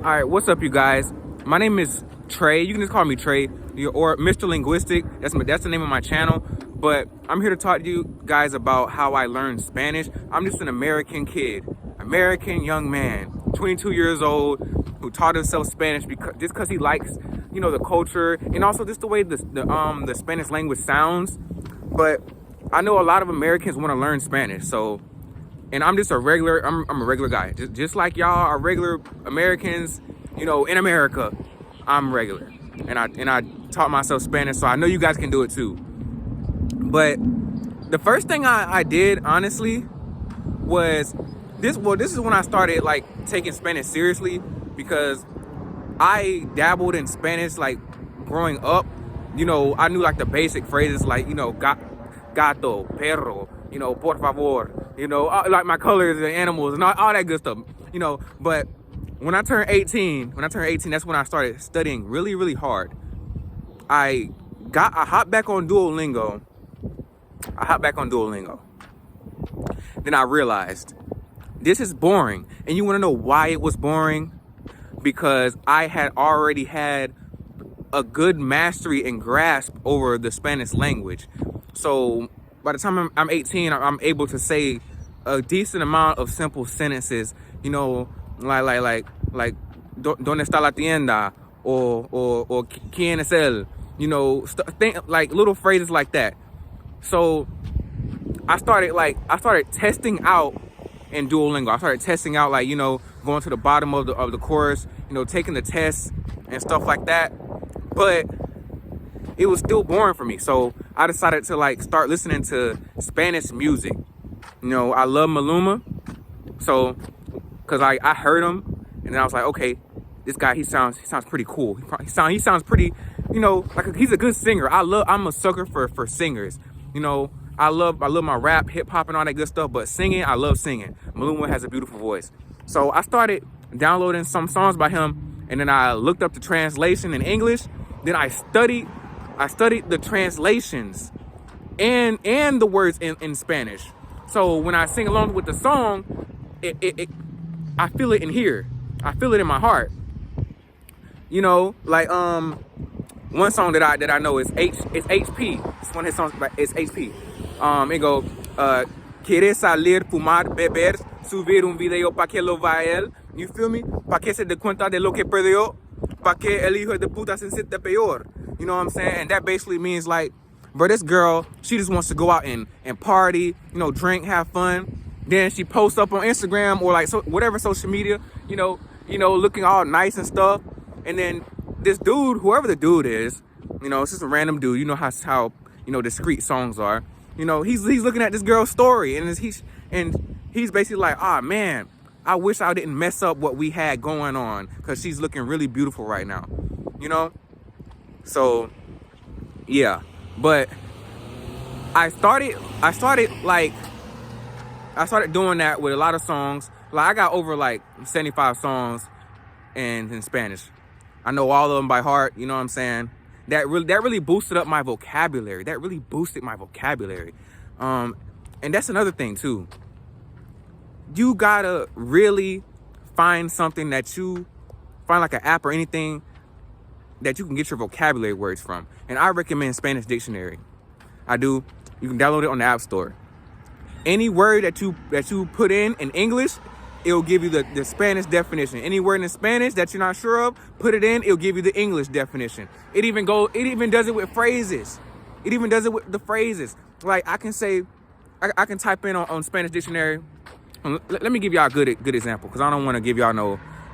All right, what's up, you guys? My name is Trey. You can just call me Trey, or Mr. Linguistic. That's the name of my channel. But I'm here to talk to you guys about how I learned Spanish. I'm just an American kid, American young man, 22 years old, who taught himself Spanish because he likes, the culture and also just the way the Spanish language sounds. But I know a lot of Americans want to learn Spanish, and I'm just a regular, I'm a regular guy. Just like y'all are regular Americans, in America, I'm regular. And I taught myself Spanish, so I know you guys can do it too. But the first thing I did, honestly, was this is when I started taking Spanish seriously, because I dabbled in Spanish growing up. I knew the basic phrases gato, perro, por favor, like my colors and animals and all that good stuff, But when I turned 18, that's when I started studying really, really hard. I hopped back on Duolingo. Then I realized this is boring. And you want to know why it was boring? Because I had already had a good mastery and grasp over the Spanish language. So by the time I'm 18, I'm able to say a decent amount of simple sentences, like ¿Dónde está la tienda? Or ¿Quién es él? Little phrases like that. So I started testing out in Duolingo. I started testing out going to the bottom of the course, taking the tests and stuff like that. But it was still boring for me. So I decided to start listening to Spanish music. I love Maluma. So, cause I heard him, and then I was like, okay, this guy, he sounds pretty cool. He sounds pretty, he's a good singer. I'm a sucker for singers. I love my rap, hip hop, and all that good stuff. But singing, I love singing. Maluma has a beautiful voice. So I started downloading some songs by him, and then I looked up the translation in English. Then I studied the translations and the words in Spanish. So when I sing along with the song, I feel it in here. I feel it in my heart. One song that I know is HP. It's one of his songs. It's HP. It go, ¿Quieres salir, fumar, beber, subir un video pa' que lo vea él? You feel me? Pa' que se dé cuenta de lo que perdió? Pa' que el hijo de puta se siente peor? You know what I'm saying? And that basically means bro, this girl, she just wants to go out and party, drink, have fun. Then she posts up on Instagram or whatever social media, looking all nice and stuff. And then this dude, whoever the dude is, it's just a random dude. You know how discreet songs are. He's looking at this girl's story, and he's basically like, ah, man, I wish I didn't mess up what we had going on, because she's looking really beautiful right now, So, yeah. But I started doing that with a lot of songs. I got over 75 songs in Spanish. I know all of them by heart. You know what I'm saying? That really boosted up my vocabulary. And that's another thing too. You gotta really find something that you find, an app or anything that you can get your vocabulary words from. And I recommend Spanish Dictionary. I do. You can download it on the App Store. Any word that you put in English, it'll give you the Spanish definition. Any word in Spanish that you're not sure of, put it in, it'll give you the English definition. It even does it with phrases. It even does it with the phrases. I can say, I can type in on Spanish Dictionary. Let me give y'all a good example, because I don't want to give y'all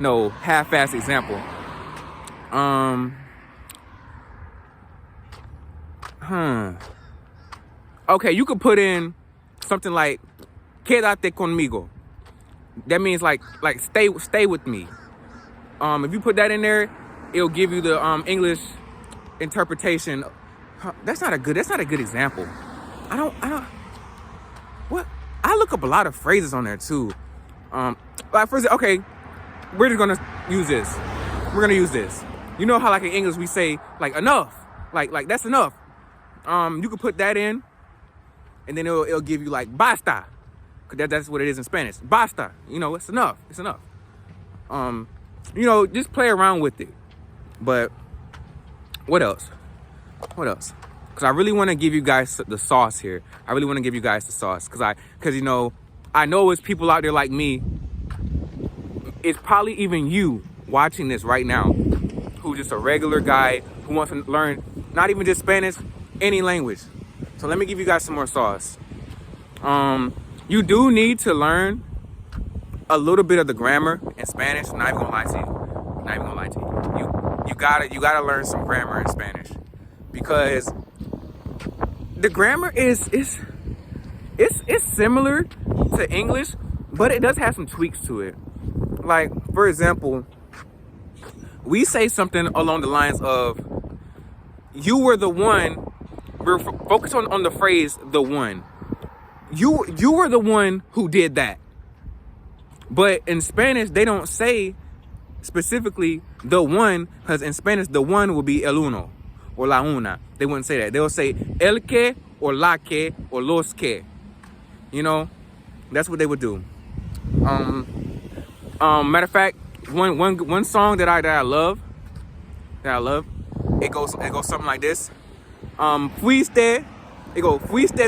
no half-assed example. Okay, you could put in something like "Quédate conmigo." That means stay with me. If you put that in there, it'll give you the English interpretation. That's not a good example. I don't. What? I look up a lot of phrases on there too. For example, okay, we're just gonna use this. We're gonna use this. You know how in English we say enough, like that's enough. You can put that in, and then it'll give you basta. That's what it is in Spanish. Basta. It's enough. It's enough. you know, just play around with it. But what else? What else? Because I really want to give you guys the sauce here. I really want to give you guys the sauce. Because, you know, I know it's people out there like me. It's probably even you watching this right now who's just a regular guy who wants to learn not even just Spanish, any language. So let me give you guys some more sauce. You do need to learn a little bit of the grammar in Spanish. I'm not even gonna lie to you. Not even gonna lie to you. You gotta learn some grammar in Spanish, because the grammar is similar to English, but it does have some tweaks to it. Like, for example, we say something along the lines of, you were the one. We're focused on the phrase the one. You were the one who did that. But in Spanish, they don't say specifically the one, because in Spanish, the one will be el uno or la una. They wouldn't say that. They'll say el que or la que or los que. You know, that's what they would do. Matter of fact, one song that I love, it goes something like this. Fuiste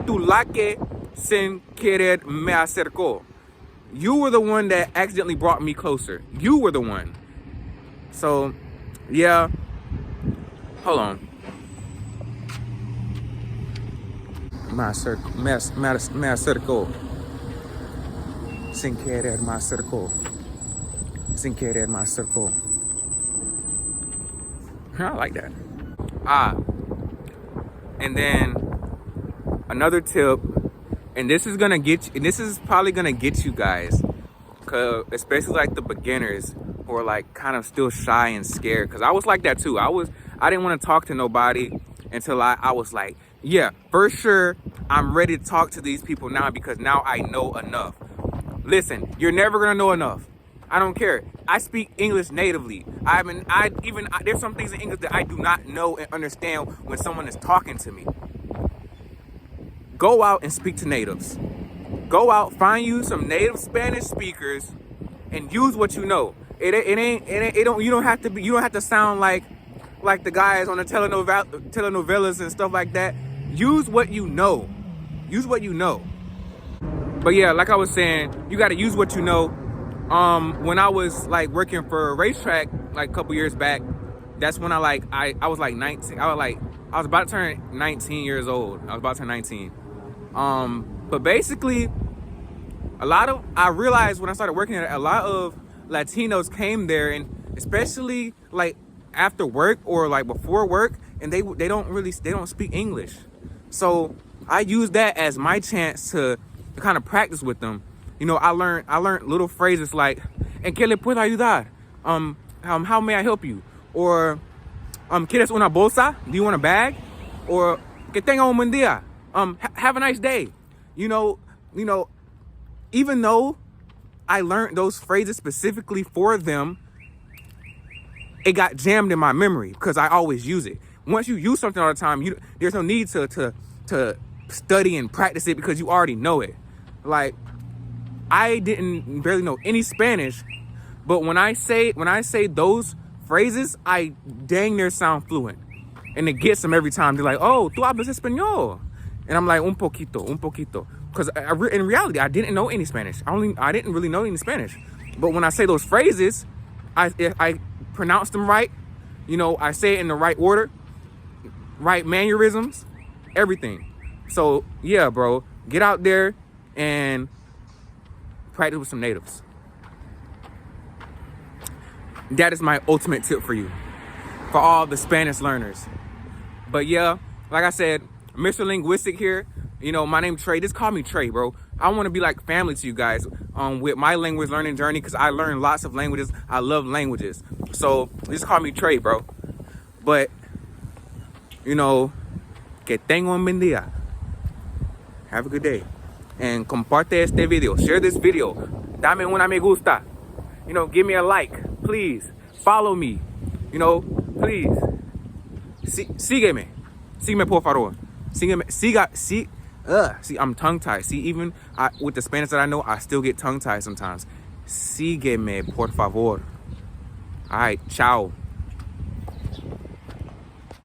tú la que sin querer me acercó. You were the one that accidentally brought me closer. You were the one. So, yeah. Hold on. Me acercó. Sin querer me acercó. Sin querer me acercó. I like that. And then another tip, and this is probably gonna get you guys, especially like the beginners who are like kind of still shy and scared. Cause I was like that too. I didn't want to talk to nobody until I was like, yeah, for sure, I'm ready to talk to these people now, because now I know enough. Listen, you're never gonna know enough. I don't care. I speak English natively. There's some things in English that I do not know and understand when someone is talking to me. Go out and speak to natives. Go out, find you some native Spanish speakers, and use what you know. You don't have to sound like the guys on the telenovelas and stuff like that. Use what you know. Use what you know. But yeah, like I was saying, you got to use what you know. When I was like working for a racetrack like a couple years back, that's when I was like 19. I was about to turn 19 years old. I was about to turn 19. But basically, I realized when I started working there, a lot of Latinos came there, and especially like after work or like before work, and they don't speak English. So I used that as my chance to kind of practice with them. You know, I learned little phrases like, ¿En qué le puedo ayudar? How may I help you? Or, ¿Quieres una bolsa? Do you want a bag? Or, que tenga un buen día. Have a nice day. You know, even though I learned those phrases specifically for them, it got jammed in my memory because I always use it. Once you use something all the time, there's no need to study and practice it because you already know it. Like, I didn't barely know any Spanish, but when I say those phrases, I dang near sound fluent, and it gets them every time. They're like, "Oh, tú hablas español," and I'm like, un poquito, because in reality, I didn't know any Spanish. I didn't really know any Spanish, but when I say those phrases, I pronounce them right. You know, I say it in the right order, right mannerisms, everything. So yeah, bro, get out there and practice with some natives. That is my ultimate tip for you, for all the Spanish learners. But yeah, like I said, Mr. Linguistic here. You know, my name's Trey. Just call me Trey, bro. I want to be like family to you guys with my language learning journey, because I learn lots of languages. I love languages. So just call me Trey, bro. But, you know, que tengo un buen día. Have a good day. And comparte este video. Share this video. Dame una me gusta. You know, give me a like, please. Follow me. You know, please. Sígueme. Sígueme, por favor. Sígueme. See, I'm tongue-tied. See, even with the Spanish that I know, I still get tongue-tied sometimes. Sígueme, por favor. All right, ciao.